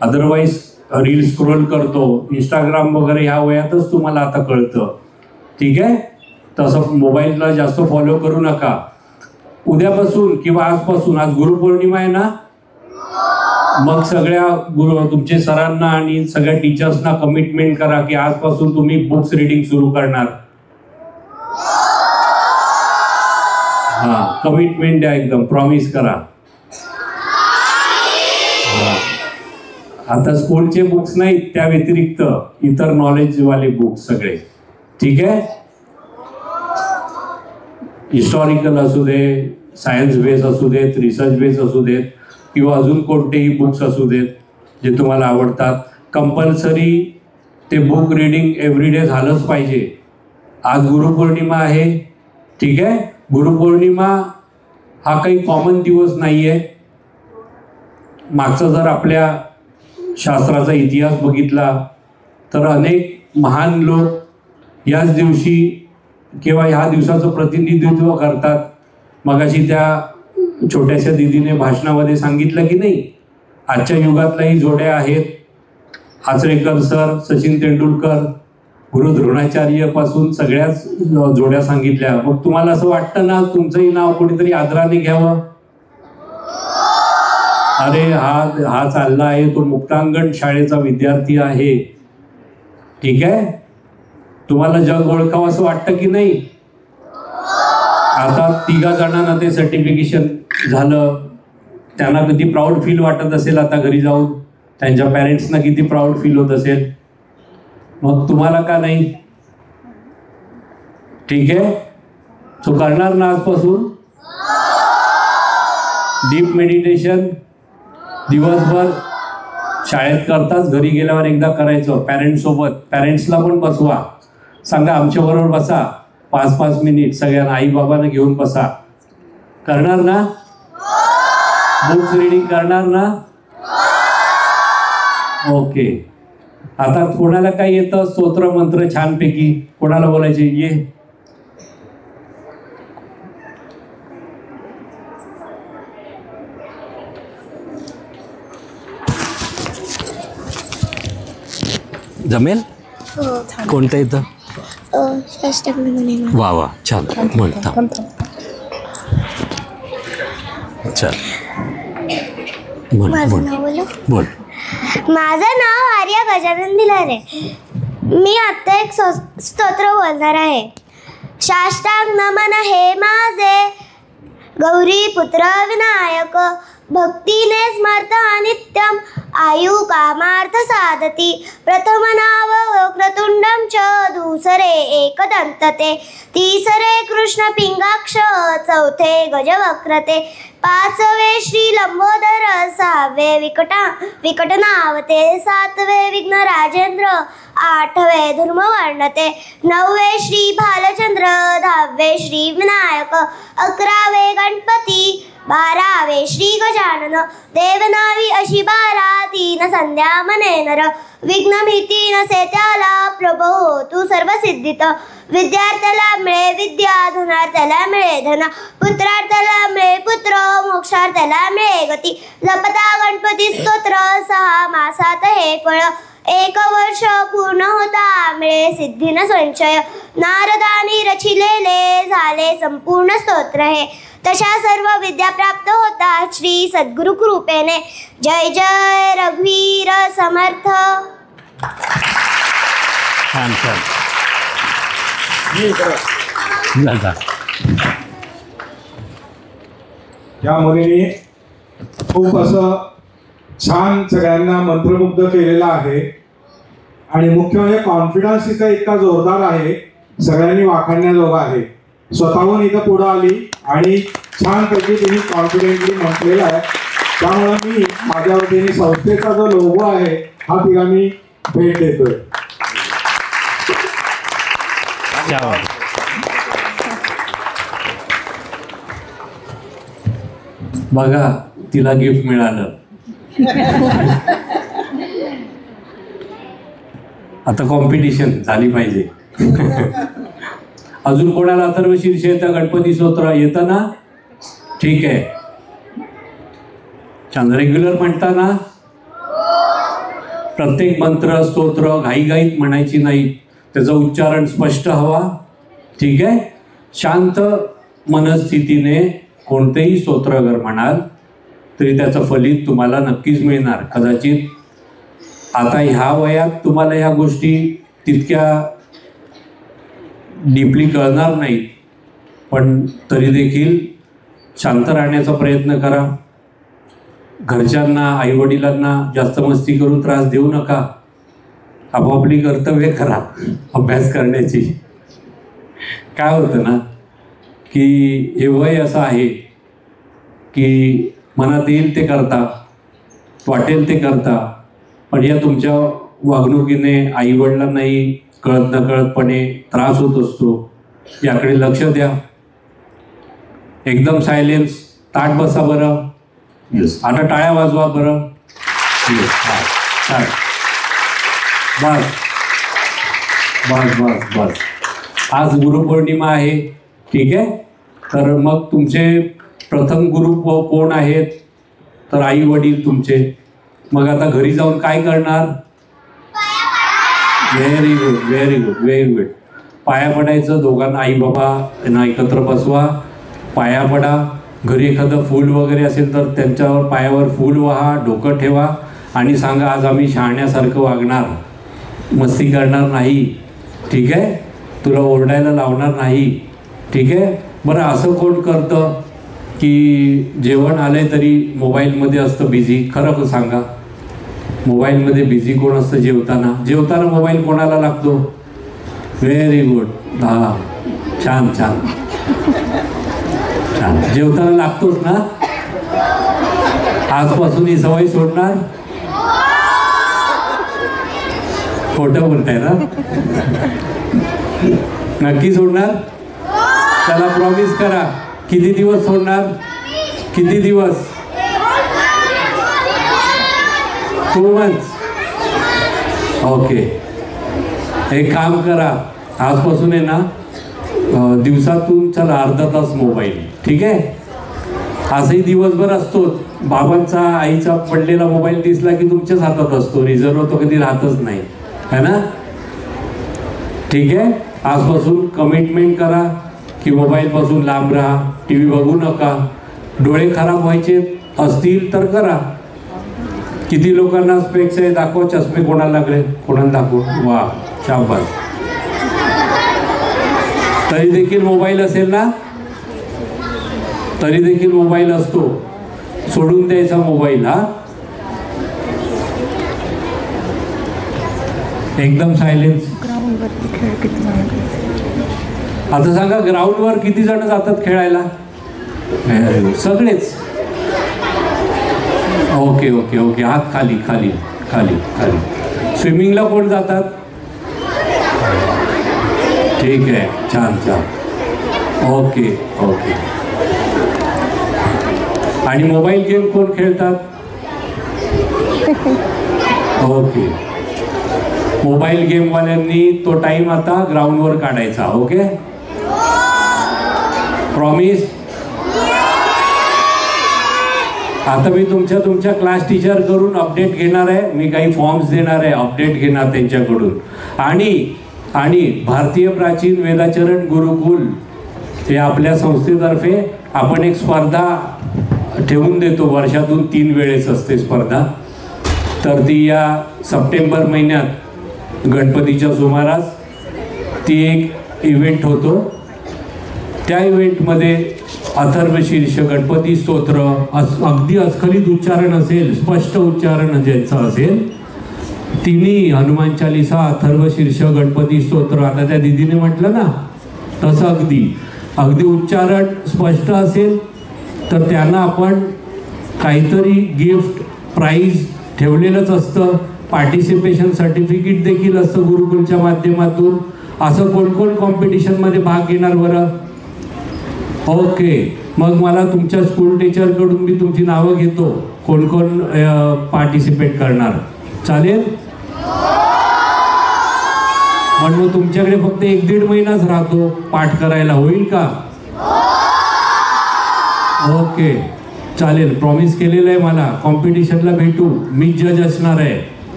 अदरवाईज रील स्क्रोल करतो, इंस्टाग्राम वगैरे ह्या वयातच तुम्हाला आता कळतं. ठीक आहे, तसं मोबाईलला जास्त फॉलो करू नका. उद्यापासून किंवा आजपासून, आज गुरुपौर्णिमा आहे ना, मग सगळ्या तुमचे सरांना आणि सगळ्या टीचर्सना कमिटमेंट करा की आजपासून तुम्ही बुक्स रीडिंग सुरू करणार. हा, कमिटमेंट द्या, एकदम प्रॉमिस करा. आता स्कूलचे बुक्स नाहीत, त्या व्यतिरिक्त इतर नॉलेजवाले बुक्स सगळे. ठीक आहे, हिस्टॉरिकल असू दे, सायन्स बेस असू देत, रिसर्च बेस असू देत, किंवा अजून कोणतेही बुक्स असू देत जे तुम्हाला आवडतात. कंपल्सरी ते बुक रीडिंग एव्हरीडे झालंच पाहिजे. आज गुरुपौर्णिमा आहे. ठीक आहे, गुरुपौर्णिमा हा काही कॉमन दिवस नाही आहे. मागचा जर आपल्या शास्त्राचा इतिहास बघितला तर अनेक महान लोक याच दिवशी किंवा ह्या दिवसाचं प्रतिनिधित्व करतात. मगाशी त्या छोट्याशा दिदीने भाषणामध्ये सांगितलं की नाही, आजच्या युगातल्याही जोड्या आहेत. आचरेकर सर, सचिन तेंडुलकर, गुरु द्रोणाचार्यपासून सगळ्याच जोड्या सांगितल्या. मग तुम्हाला असं वाटतं ना तुमचंही नाव कोणीतरी आदराने घ्यावं? अरे हा चालला आहे, तो मुक्तांगण शाळेचा विद्यार्थी आहे. ठीक आहे, तुम्हाला जग ओळखावं असं वाटतं की नाही? आता 3 जणांना ते सर्टिफिकेशन झालं, त्यांना किती प्राऊड फील वाटत असेल आता घरी जाऊन, त्यांच्या पॅरेंट्सना किती प्राऊड फील होत असेल. मग तुम्हाला का नाही? ठीक आहे, सो करणार ना आजपासून डीप मेडिटेशन. दिवसभर शाळेत करताच, घरी गेल्यावर एकदा करायचं पॅरेंट्ससोबत. पॅरेंट्सला पण बसवा, सांगा आमच्याबरोबर बसा 5-5 मिनिट, सगळ्यांना आई बाबांना घेऊन बसा. करणार ना? बुक्स रीडिंग करणार ना? ओके. आता कोणाला काय येतं स्तोत्र मंत्र छानपैकी? कोणाला बोलायचे? ये. जमेल? कोणतं येतं? साष्टांग नमन. वा वा, छान म्हणता. चल माझं नाव बोल. बोल. माझं नाव आर्या गजानन भिलारे. मी आता एक स्तोत्र बोलणार आहे. साष्टांग नमन हे माझे गौरी पुत्र विनायक, भक्तीने स्मरता नित्यम आयु कामार्थ साधती. प्रथम नाव वक्रतुंडम च, दुसरे एकदंतते, तिसरे कृष्ण पिंगाक्ष, चौथे गजवक्रते, पाचवे श्री लंबोदर, सहावे विकटनावते, सातवे विघ्न राजेंद्र, आठवे धर्मवर्णते, नववे श्री भालचंद्र, दहावे श्री विनायक, अकरावे गणपती, बारावे श्री गजानन. देवनावी अशी 12, 3 संध्या मने नर, विघ्न भीती नसे त्याला, प्रभो तू सर्व सिद्धित. विद्यार्थ्याला मिळे विद्या, धनार्थ्याला मिळे धन, पुत्रार्थाला मिळे पुत्र, मोक्षार्थाला मिळे गती. जपता गणपती स्तोत्र, 6 मासात हे फळ, 1 वर्ष पूर्ण होता मिळे सिद्धी न संशय. नारदानी रचिलेले झाले संपूर्ण स्तोत्र हे, तशा सर्व विद्या प्राप्त होतात श्री सद्गुरु कृपेने. जय जय रघुवीर समर्थ. छान छान. या मुलीने खूप असं छान सगळ्यांना मंत्रमुग्ध केलेलं आहे आणि मुख्य म्हणजे कॉन्फिडन्स तिचा इतका जोरदार आहे, सगळ्यांनी वाखाणण्याजोगा आहे. स्वतःहून इथं पुढं आली आणि छानपैकी तिने कॉन्फिडेंटली म्हटलेलं आहे. त्यामुळे मी माझ्या वतीने संस्थेचा जो लोगो आहे हा तिला मी भेट देतोय. बघा तिला गिफ्ट मिळालं. आता कॉम्पिटिशन झाली पाहिजे. अजून कोणाला अथर्वशीर्ष येतं, गणपती स्तोत्र येतं ना? ठीक आहे. छान. रेग्युलर म्हणता ना? प्रत्येक मंत्र स्तोत्र घाईघाईत म्हणायची नाही, त्याचं उच्चारण स्पष्ट हवा. ठीक आहे. शांत मनस्थितीने कोणतेही स्तोत्र जर म्हणाल तरी त्याचं फलित तुम्हाला नक्कीच मिळणार. कदाचित आता ह्या वयात तुम्हाला ह्या गोष्टी तितक्या डीपली कळणार नाहीत, पण तरी देखील शांत राहण्याचा प्रयत्न करा. घरच्यांना आईवडिलांना जास्त मस्ती करून त्रास देऊ नका. आपापली कर्तव्य करा अभ्यास करण्याची. काय होतं ना की हे वय असं आहे की मनात येईल ते करता, वाटेल ते करता, पण या तुमच्या वागणुकीने आईवडिलांनाही कळत नकळतपणे त्रास होत असतो. याकडे लक्ष द्या. एकदम सायलेन्स. ताट बसा बरं. येस. आता टाळ्या वाजवा बरं. येस. छान. बस बस बस बस. आज गुरुपौर्णिमा आहे. ठीक आहे. तर मग तुमचे प्रथम गुरु कोण आहेत? तर आई वडील तुमचे. मग आता घरी जाऊन काय करणार? Very good very good very good. पाया पडायचं. दोघांना आई बाबा यांना एकत्र बसवा, पाया पडा. घरी एखादं फूल वगैरे असेल तर त्यांच्यावर पायावर फूल वाहा, डोकं ठेवा आणि सांगा आज आम्ही शहाण्यासारखं वागणार, मस्ती करणार नाही. ठीक आहे. तुला ओरडायला लावणार नाही. ठीक आहे. बरं असं कोण करतं की जेवण आलंय तरी मोबाईलमध्ये असतं बिझी? खरं सांगा. मोबाईलमध्ये बिझी कोण असतं जेवताना? जेवताना मोबाईल कोणाला लागतो? Very good. हां. छान छान छान. जेवताना लागतोच ना? आजपासून ही सवय सोडणार? खोटं बोलताय ना? नक्की सोडणार? त्याला प्रॉमिस करा. किती दिवस सोडणार? किती दिवस? 2 months. ओके. एक काम करा. आजपासून आहे ना दिवसातून चला अर्धा तास मोबाईल. ठीक आहे. असंही दिवसभर असतो. बाबांचा आईचा पडलेला मोबाईल दिसला की तुमच्याच हातात असतो. रिझर्व तो कधी राहतच नाही है ना? ठीक आहे. आजपासून कमिटमेंट करा की मोबाईलपासून लांब राहा, टी व्ही बघू नका. डोळे खराब व्हायचे असतील तर करा. किती लोकांना स्पेक्स आहे दाखवा, चष्मे कोणाला लागले, कोणाला दाखवू. वा, शाबास. तरी देखील मोबाईल असेल ना, तरी देखील मोबाईल असतो, सोडून द्यायचा मोबाईल. हा, एकदम सायलेन्स. आता सांगा, ग्राउंडवर किती जण जातात खेळायला? सगळेच. ओके ओके ओके, हात खाली खाली खाली खाली. स्विमिंगला कोण जातात? ठीक आहे, छान छान. Okay okay. आणि मोबाईल गेम कोण खेळतात? ओके. मोबाईल गेमवाल्यांनी तो टाइम आता ग्राउंडवर काढायचा. Okay, promise. आता मी तुमच्या क्लास टीचर कडून अपडेट घेणार आहे. मी काही फॉर्म्स देणार आहे, अपडेट घेणार त्यांच्याकडून. आणि भारतीय प्राचीन वेदाचरण गुरुकुल हे आपल्या संस्थेतर्फे आपण एक स्पर्धा ठेवून देतो. वर्षातून 3 वेळेस असते स्पर्धा. तर ती या सप्टेंबर महिन्यात गणपतीच्या सुमारास ती एक इव्हेंट होतो. त्या इव्हेंटमध्ये अथर्वशीर्ष गणपती स्तोत्र, अगदी अस्खलित उच्चारण असेल, स्पष्ट उच्चारण ज्यांचं असेल, तिन्ही हनुमान चालिसा, अथर्वशीर्ष, गणपती स्तोत्र. आता त्या दीदीने म्हटलं ना तसं अगदी उच्चारण स्पष्ट असेल तर त्यांना आपण काहीतरी गिफ्ट प्राईज ठेवलेलंच असतं. पार्टिसिपेशन सर्टिफिकेट देखील असतं गुरुकुलच्या माध्यमातून. असं कोण कोण कॉम्पिटिशनमध्ये भाग घेणार बरं? ओके, मग मला तुमच्या स्कूल टीचरकडून मी तुमची नावं घेतो, कोण कोण पार्टिसिपेट करणार. चालेल? पण मग तुमच्याकडे फक्त 1-1.5 महिनाच राहतो पाठ करायला. होईल का? ओके, चालेल. प्रॉमिस केलेलं आहे मला. कॉम्पिटिशनला भेटू, मी जज असणार आहे.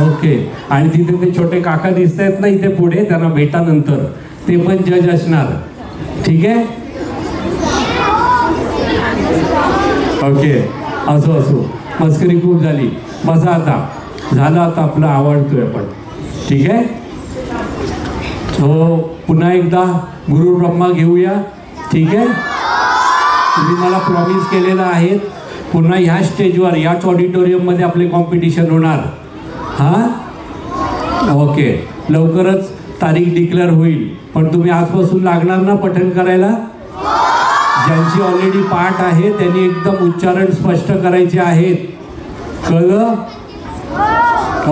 ओके. आणि तिथे ते छोटे काका दिसत आहेत ना इथे पुढे, त्यांना भेटा नंतर, ते पण जज असणार. ठीक आहे? ओके, असो. मस्करी खूप झाली. बसा आता. झालं आता आपलं, आवडतोय आपण. ठीक आहे? सो पुन्हा एकदा गुरु ब्रह्मा घेऊया. ठीक आहे? तुम्ही मला प्रॉमिस केलेलं आहे पुन्हा ह्या स्टेजवर, याच ऑडिटोरियममध्ये आपले कॉम्पिटिशन होणार. हां, ओके. लवकरच तारीख डिक्लेअर होईल. पण तुम्ही आजपासून लागणार ना पठण करायला? ज्यांची ऑलरेडी पाठ आहे त्यांनी एकदम उच्चारण स्पष्ट करायचे आहेत. कळलं?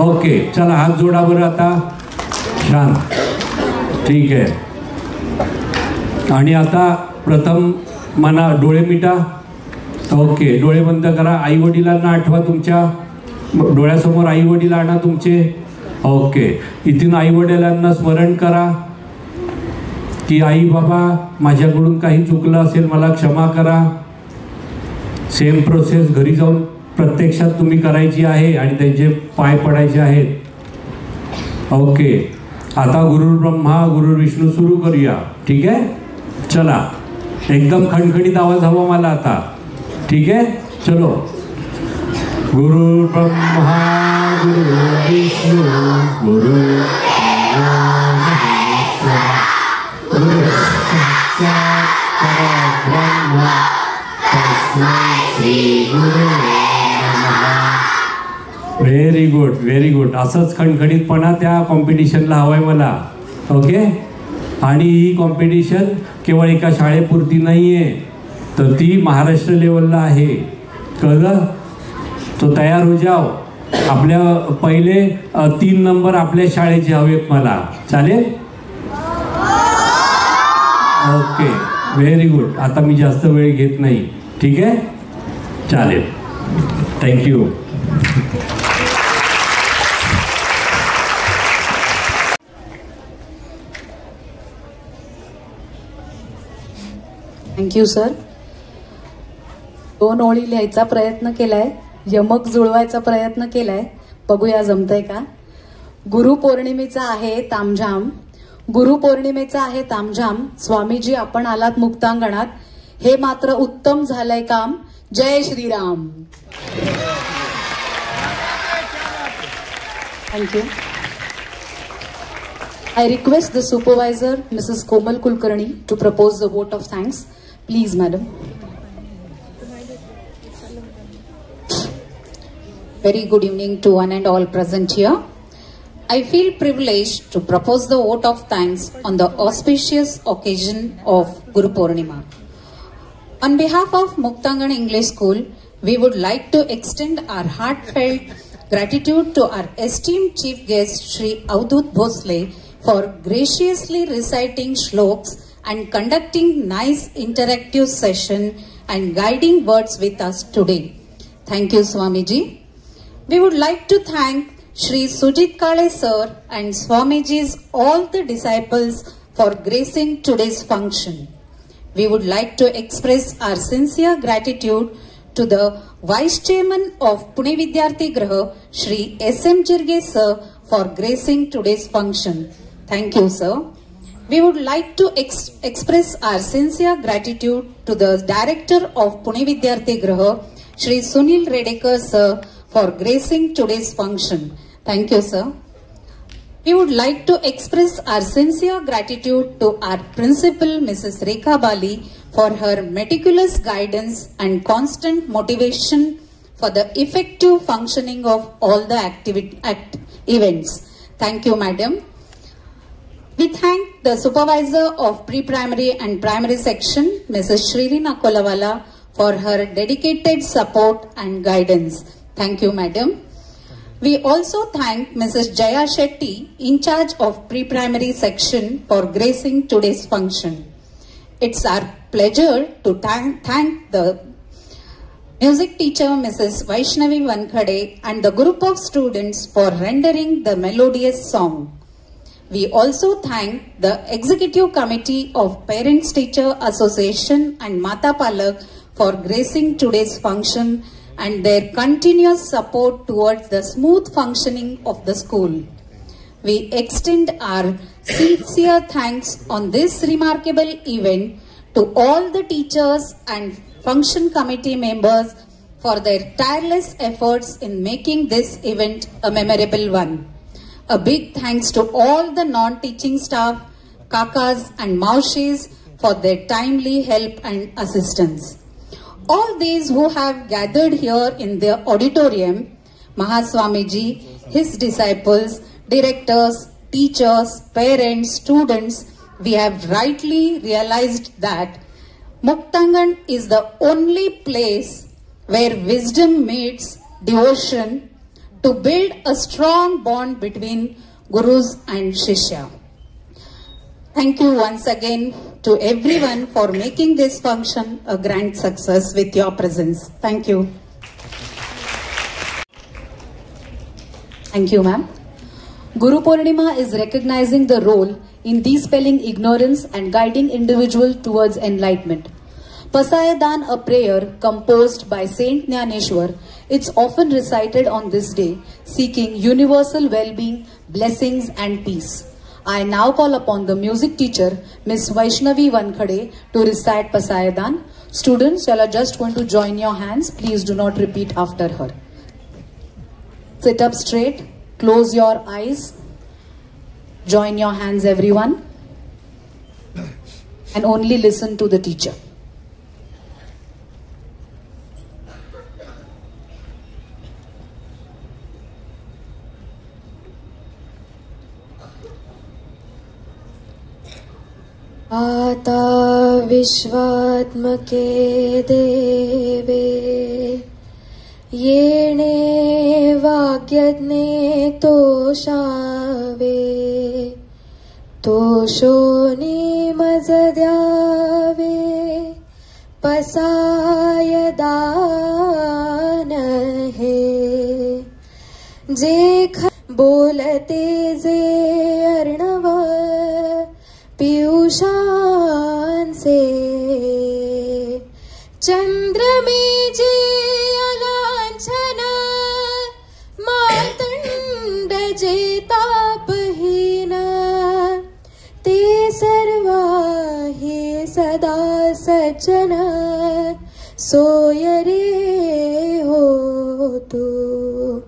ओके, चला हात जोडा बरं आता. छान, ठीक आहे. आणि आता प्रथम मना डोळे मिटा. ओके, डोळे बंद करा. आई वडिलांना आठवा, तुमच्या डोळ्यासमोर आई वडील आणा तुमचे. ओके, इथून आई वडिलांना स्मरण करा की आई बाबा माझ्याकडून काही चुकलं असेल मला क्षमा करा. सेम प्रोसेस घरी जाऊन प्रत्यक्षात तुम्ही करायची आहे आणि त्यांचे पाय पडायचे आहेत. ओके, आता गुरु ब्रह्मा गुरु विष्णू सुरू करूया. ठीक आहे? चला, एकदम खणखणीत आवाज हवा मला आता. ठीक आहे? चलो. गुरु ब्रह्मा गुरु विष्णू गुरु व्हेरी गुड, व्हेरी गुड. असंच खणखणीतपणा त्या कॉम्पिटिशनला हवंय मला. ओके. आणि ही कॉम्पिटिशन केवळ एका शाळेपुरती नाही आहे, तर ती महाराष्ट्र लेवलला आहे. कळलं? तो तयार हो जाओ. आपल्या पहिले 3 नंबर आपल्या शाळेचे हवेत मला. चालेल? Okay, very good. आता मी जास्त वेळ घेत नाही. ठीक आहे? चालेल. थँक्यू. Thank you sir. 2 ओळी लिहायचा प्रयत्न केलाय, यमक जुळवायचा प्रयत्न केलाय. बघूया जमतंय का. गुरुपौर्णिमेचा आहे तामझाम. गुरुपौर्णिमेचा आहे तामझाम. स्वामीजी आपण आलात मुक्तांगणात, हे मात्र उत्तम झालंय काम. जय Shriram. Thank you. I request the supervisor, Mrs. Komal Kulkarni, to propose the vote of thanks. Please, madam. Very good evening to one and all present here. I feel privileged to propose the vote of thanks on the auspicious occasion of Guru Purnima. On behalf of Muktangan English School, we would like to extend our heartfelt gratitude to our esteemed chief guest, Shri Avdut Bhosle, for graciously reciting shloks and conducting nice interactive session and guiding words with us today. Thank you, Swamiji. We would like to thank Shri Sujit Kale sir and Swamiji's all the disciples for gracing today's function. We would like to express our sincere gratitude to the Vice Chairman of Pune Vidyarthi Graha, Shri S.M. Jirge sir, for gracing today's function. Thank you, sir. We would like to express our sincere gratitude to the Director of Pune Vidyarthi Graha, Shri Sunil Redekar sir, for gracing today's function. Thank you, sir. We would like to express our sincere gratitude to our principal, Mrs. Rekha Bali, for her meticulous guidance and constant motivation for the effective functioning of all the events. Thank you, madam. We thank the supervisor of pre-primary and primary section, Mrs. Shriri Nakolawala, for her dedicated support and guidance. Thank you, madam. We also thank Mrs. Jaya Shetty, in charge of pre-primary section, for gracing today's function. It's our pleasure to thank the music teacher, Mrs. Vaishnavi Vankhade, and the group of students for rendering the melodious song. We also thank the Executive Committee of Parents Teacher Association and Mata Palak for gracing today's function and their continuous support towards the smooth functioning of the school. We extend our sincere thanks on this remarkable event to all the teachers and function committee members for their tireless efforts in making this event a memorable one. A big thanks to all the non-teaching staff, kakas and maushis for their timely help and assistance. All these who have gathered here in the auditorium, Mahaswamiji, his disciples, directors, teachers, parents, students, we have rightly realized that Muktangan is the only place where wisdom meets devotion to build a strong bond between Gurus and Shishya. Thank you once again to everyone for making this function a grand success with your presence. Thank you. Thank you, ma'am. Guru Purnima is recognizing the role in dispelling ignorance and guiding individual towards enlightenment. Pasayadan, a prayer composed by Saint Jnaneshwar, it's often recited on this day, seeking universal well-being, blessings and peace. I now call upon the music teacher, Miss Vaishnavi Vankhade, to recite Pasayadan. Students, you are just going to join your hands. Please do not repeat after her. Sit up straight, close your eyes, join your hands everyone, and only listen to the teacher. आता विश्वात्मके देवे येणे वाग्यज्ञे तोषावे तोषोनी मज द्यावे पसायदान हे जे बोलते जे अर्णव पीयूषांसे चंद्र में जे अलांछन मातंड जेता सोय रे हो तू.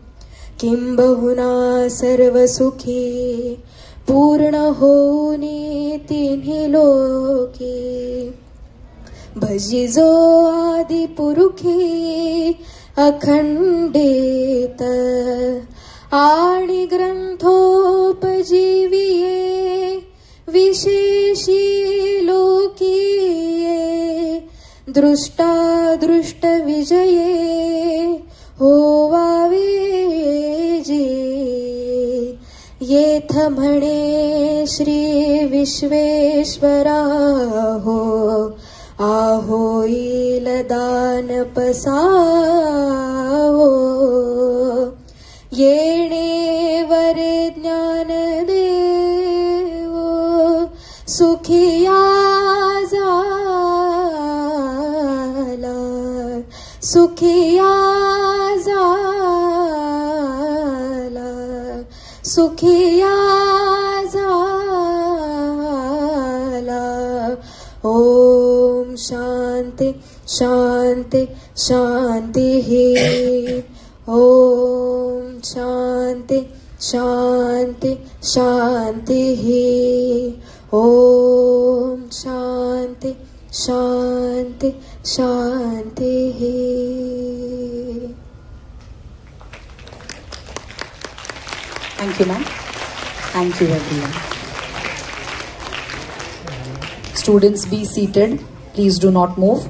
किंबहुना सर्व सुखी पूर्ण होऊनी तिन्ही लोकी. भजिजो आदि पुरुखी अखंडित आणि ग्रंथोपजीविये विशेषी लोकीये. दृष्टादृष्ट विजये होवावे जे. येथ म्हणे श्री विश्वेश्वरा हो. आहोईल दान पसावो. येणे वरे ज्ञान देवो. सुखिया झाला सुखिया झाला सुखिया झाला. ओम शांती शांती शांती. ओम शांती शांती शांती. ओम शांती शांती शांती. Thank you, ma'am. Thank you, everyone. Students, be seated. Please do not move.